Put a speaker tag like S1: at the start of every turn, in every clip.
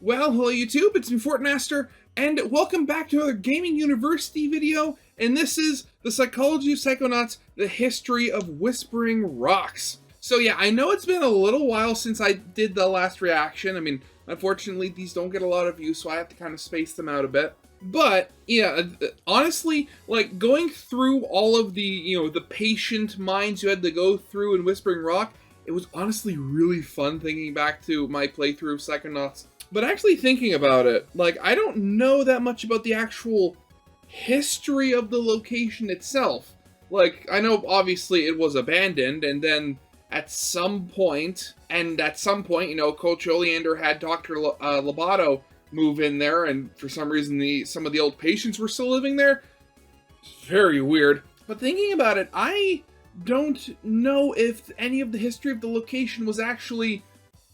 S1: Well, hello YouTube, it's me Fortmaster, and welcome back to another Gaming University video, and this is The Psychology of Psychonauts, The History of Whispering Rocks. So yeah, I know it's been a little while since I did the last reaction. I mean, unfortunately, these don't get a lot of views, so I have to kind of space them out a bit. But, yeah, honestly, like, going through all of the, the patient minds you had to go through in Whispering Rock, it was honestly really fun thinking back to my playthrough of Psychonauts. But actually thinking about it, like, I don't know that much about the actual history of the location itself. Like, I know obviously it was abandoned, and then at some point, Coach Oleander had Dr. Lobato move in there, and for some reason some of the old patients were still living there. It's very weird. But thinking about it, I don't know if any of the history of the location was actually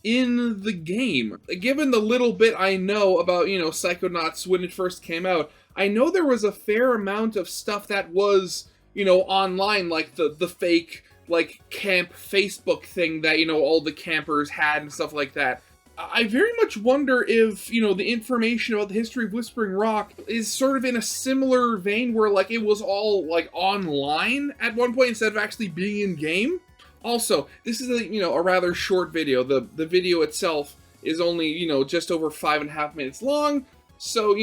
S1: in the game. Given the little bit I know about, Psychonauts when it first came out, I know there was a fair amount of stuff that was, online, like the fake, like, camp Facebook thing that, all the campers had and stuff like that. I very much wonder if, the information about the history of Whispering Rock is sort of in a similar vein where, like, it was all, like, online at one point instead of actually being in-game. Also, this is a rather short video. The video itself is only, just over 5.5 minutes long. So,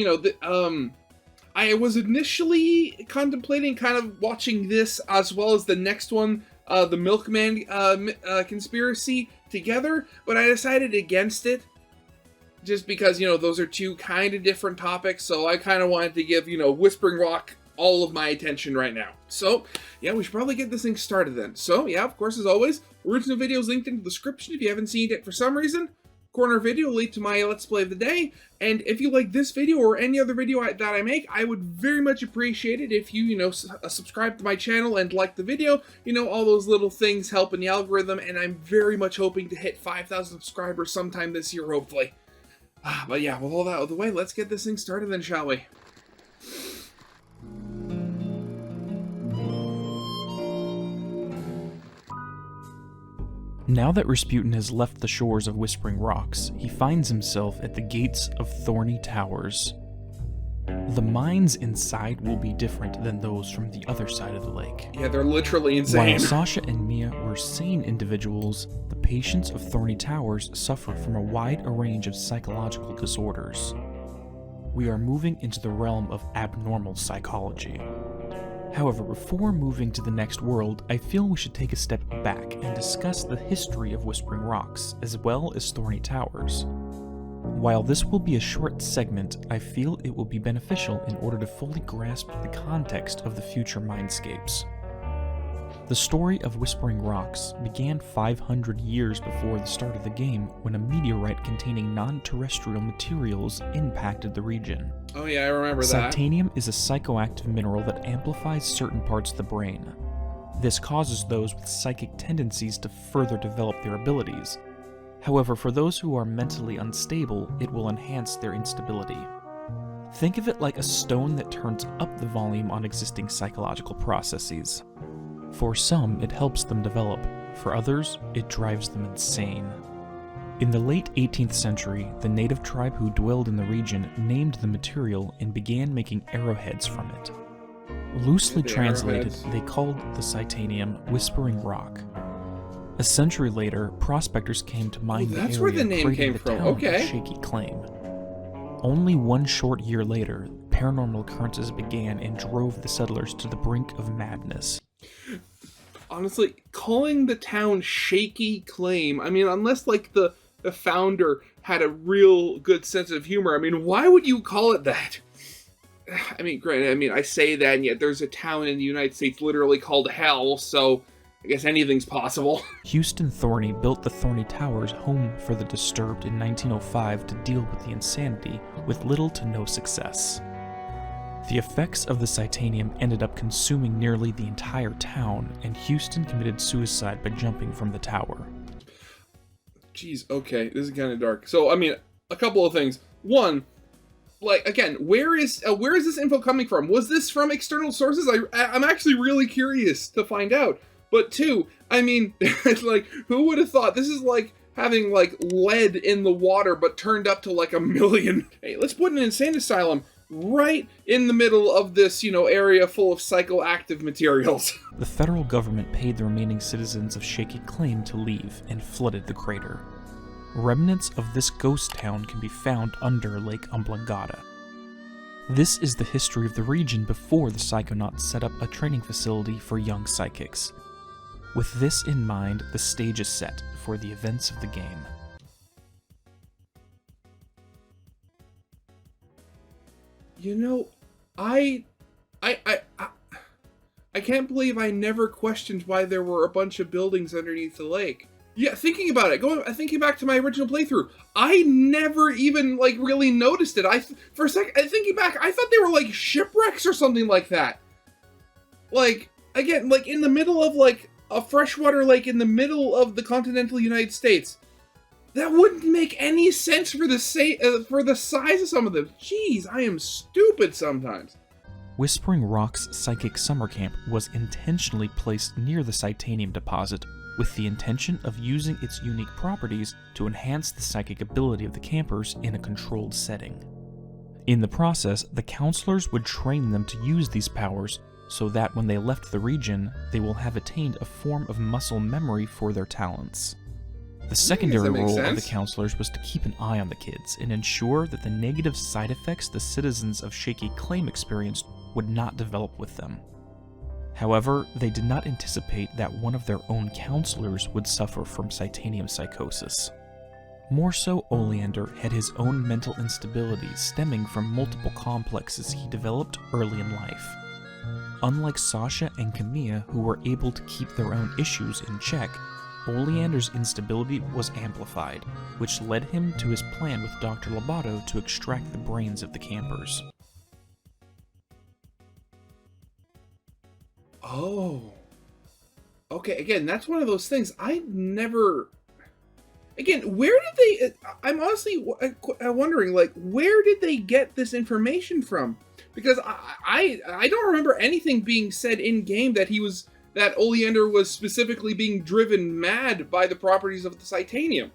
S1: I was initially contemplating kind of watching this as well as the next one, the Milkman conspiracy together, but I decided against it just because, those are two kind of different topics. So I kind of wanted to give, Whispering Rock all of my attention right now. So, yeah, we should probably get this thing started then. So, yeah, of course, as always, original video is linked in the description if you haven't seen it for some reason. Corner video will lead to my Let's Play of the day. And if you like this video or any other video that I make, I would very much appreciate it if you, subscribe to my channel and like the video. All those little things help in the algorithm, and I'm very much hoping to hit 5,000 subscribers sometime this year, hopefully. But yeah, with all that out of the way, let's get this thing started then, shall we?
S2: Now that Rasputin has left the shores of Whispering Rocks, he finds himself at the gates of Thorny Towers. The mines inside will be different than those from the other side of the lake.
S1: Yeah, they're literally insane.
S2: While Sasha and Mia were sane individuals, the patients of Thorny Towers suffer from a wide range of psychological disorders. We are moving into the realm of abnormal psychology. However, before moving to the next world, I feel we should take a step back and discuss the history of Whispering Rocks, as well as Thorny Towers. While this will be a short segment, I feel it will be beneficial in order to fully grasp the context of the future mindscapes. The story of Whispering Rocks began 500 years before the start of the game when a meteorite containing non-terrestrial materials impacted the region.
S1: Oh yeah, I remember that.
S2: Titanium is a psychoactive mineral that amplifies certain parts of the brain. This causes those with psychic tendencies to further develop their abilities. However, for those who are mentally unstable, it will enhance their instability. Think of it like a stone that turns up the volume on existing psychological processes. For some, it helps them develop. For others, it drives them insane. In the late 18th century, the native tribe who dwelled in the region named the material and began making arrowheads from it. Loosely translated, they called the Titanium Whispering Rock. A century later, prospectors came to mine the area,
S1: where the name came from. Okay.
S2: Shaky Claim. Only one short year later, paranormal occurrences began and drove the settlers to the brink of madness.
S1: Honestly, calling the town Shaky Claim, I mean, unless, like, the founder had a real good sense of humor, I mean, why would you call it that? I mean, granted, I say that, and yet there's a town in the United States literally called Hell, so I guess anything's possible.
S2: Houston Thorny built the Thorny Towers home for the disturbed in 1905 to deal with the insanity with little to no success. The effects of the Titanium ended up consuming nearly the entire town, and Houston committed suicide by jumping from the tower.
S1: Jeez, okay, this is kind of dark. So, I mean, a couple of things. One, like, again, where is this info coming from? Was this from external sources? I'm actually really curious to find out. But two, I mean, it's like, who would have thought? This is like having like lead in the water, but turned up to like 1,000,000. Hey, let's put an insane asylum right in the middle of this, area full of psychoactive materials.
S2: The federal government paid the remaining citizens of Shaky Claim to leave and flooded the crater. Remnants of this ghost town can be found under Lake Umblangata. This is the history of the region before the Psychonauts set up a training facility for young psychics. With this in mind, the stage is set for the events of the game.
S1: I can't believe I never questioned why there were a bunch of buildings underneath the lake. Yeah, thinking about it, thinking back to my original playthrough, I never even really noticed it. For a second, thinking back, I thought they were like shipwrecks or something like that. Again, in the middle of a freshwater lake in the middle of the continental United States. That wouldn't make any sense for the size of some of them. Jeez, I am stupid sometimes.
S2: Whispering Rock's psychic summer camp was intentionally placed near the Psychonium deposit with the intention of using its unique properties to enhance the psychic ability of the campers in a controlled setting. In the process, the counselors would train them to use these powers so that when they left the region, they will have attained a form of muscle memory for their talents. The secondary role of the counselors was to keep an eye on the kids and ensure that the negative side effects the citizens of Shaky Claim experienced would not develop with them. However, they did not anticipate that one of their own counselors would suffer from Psychonium psychosis. More so, Oleander had his own mental instability stemming from multiple complexes he developed early in life. Unlike Sasha and Camilla, who were able to keep their own issues in check, Oleander's instability was amplified, which led him to his plan with Dr. Lobato to extract the brains of the campers.
S1: Oh. Okay, again, that's one of those things I never... Again, where did they... I'm honestly wondering, where did they get this information from? Because I don't remember anything being said in-game that Oleander was specifically being driven mad by the properties of the Psychonium.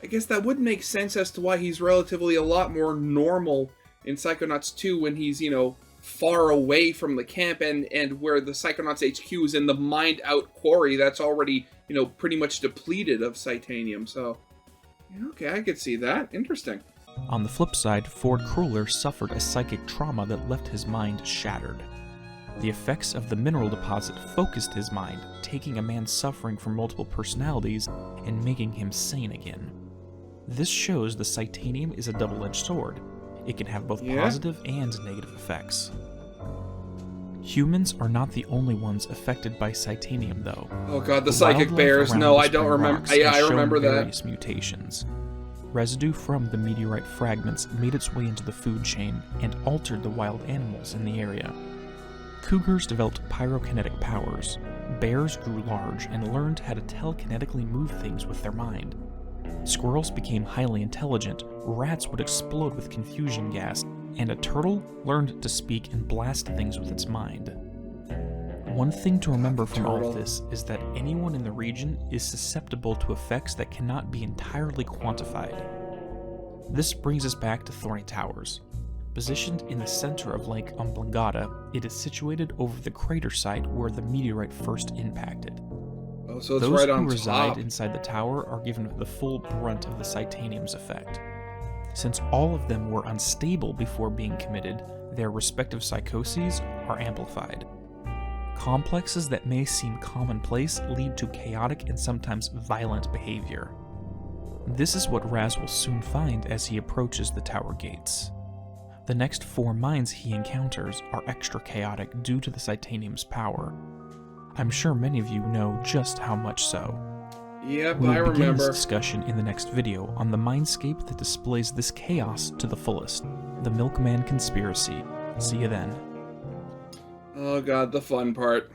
S1: I guess that would make sense as to why he's relatively a lot more normal in Psychonauts 2 when he's, far away from the camp and where the Psychonauts HQ is in the mined-out quarry that's already, pretty much depleted of Psychonium. So, okay, I could see that. Interesting.
S2: On the flip side, Ford Kruller suffered a psychic trauma that left his mind shattered. The effects of the mineral deposit focused his mind, taking a man suffering from multiple personalities and making him sane again. This shows the Psychonium is a double-edged sword. It can have both positive and negative effects. Humans are not the only ones affected by Psychonium, though.
S1: Oh god, the psychic bears. No, I don't remember. Yeah, I remember that.
S2: Various mutations. Residue from the meteorite fragments made its way into the food chain and altered the wild animals in the area. Cougars developed pyrokinetic powers. Bears grew large and learned how to telekinetically move things with their mind. Squirrels became highly intelligent, rats would explode with confusion gas, and a turtle learned to speak and blast things with its mind. One thing to remember from all of this is that anyone in the region is susceptible to effects that cannot be entirely quantified. This brings us back to Thorny Towers. Positioned in the center of Lake Umblangata, it is situated over the crater site where the meteorite first impacted.
S1: Oh, so it's right on top. Those
S2: who reside inside the tower are given the full brunt of the Psychonium's effect. Since all of them were unstable before being committed, their respective psychoses are amplified. Complexes that may seem commonplace lead to chaotic and sometimes violent behavior. This is what Raz will soon find as he approaches the tower gates. The next 4 mines he encounters are extra chaotic due to the Psychonium's power. I'm sure many of you know just how much so.
S1: Yep,
S2: we
S1: I
S2: will begin
S1: remember.
S2: this discussion in the next video on the mindscape that displays this chaos to the fullest, the Milkman Conspiracy. See you then.
S1: Oh god, the fun part.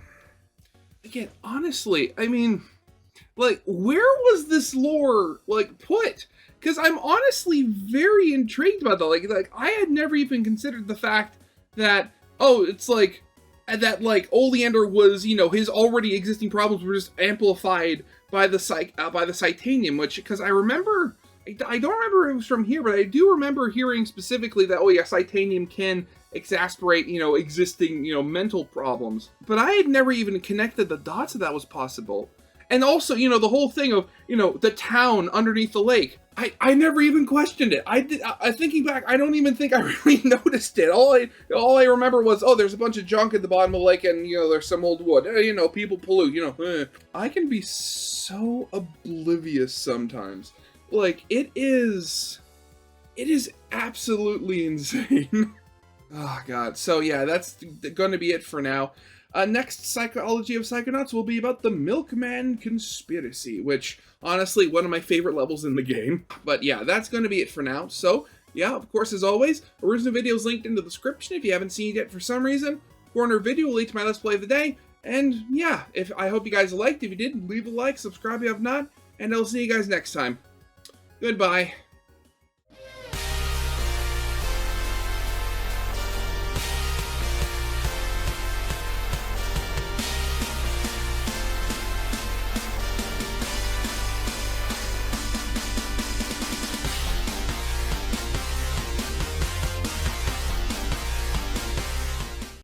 S1: Again, honestly, I mean, where was this lore, put? Because I'm honestly very intrigued by that. I had never even considered the fact that, that Oleander was, his already existing problems were just amplified by the Psychonium, which, because I remember, I don't remember if it was from here, but I do remember hearing specifically that, oh yeah, Psychonium can exasperate, existing, mental problems. But I had never even connected the dots that was possible. And also, the whole thing of, the town underneath the lake. I never even questioned it. Thinking back, I don't even think I really noticed it. All I remember was, oh, there's a bunch of junk at the bottom of the lake, and there's some old wood. People pollute. I can be so oblivious sometimes. Like, it is absolutely insane. Oh god. So yeah, that's going to be it for now. Next Psychology of Psychonauts will be about the Milkman Conspiracy, which, honestly, one of my favorite levels in the game. But yeah, that's going to be it for now. So, yeah, of course, as always, original video is linked in the description if you haven't seen it yet for some reason. Corner video will lead to my Let's Play of the day. And yeah, I hope you guys liked. If you did, leave a like, subscribe if you have not, and I'll see you guys next time. Goodbye.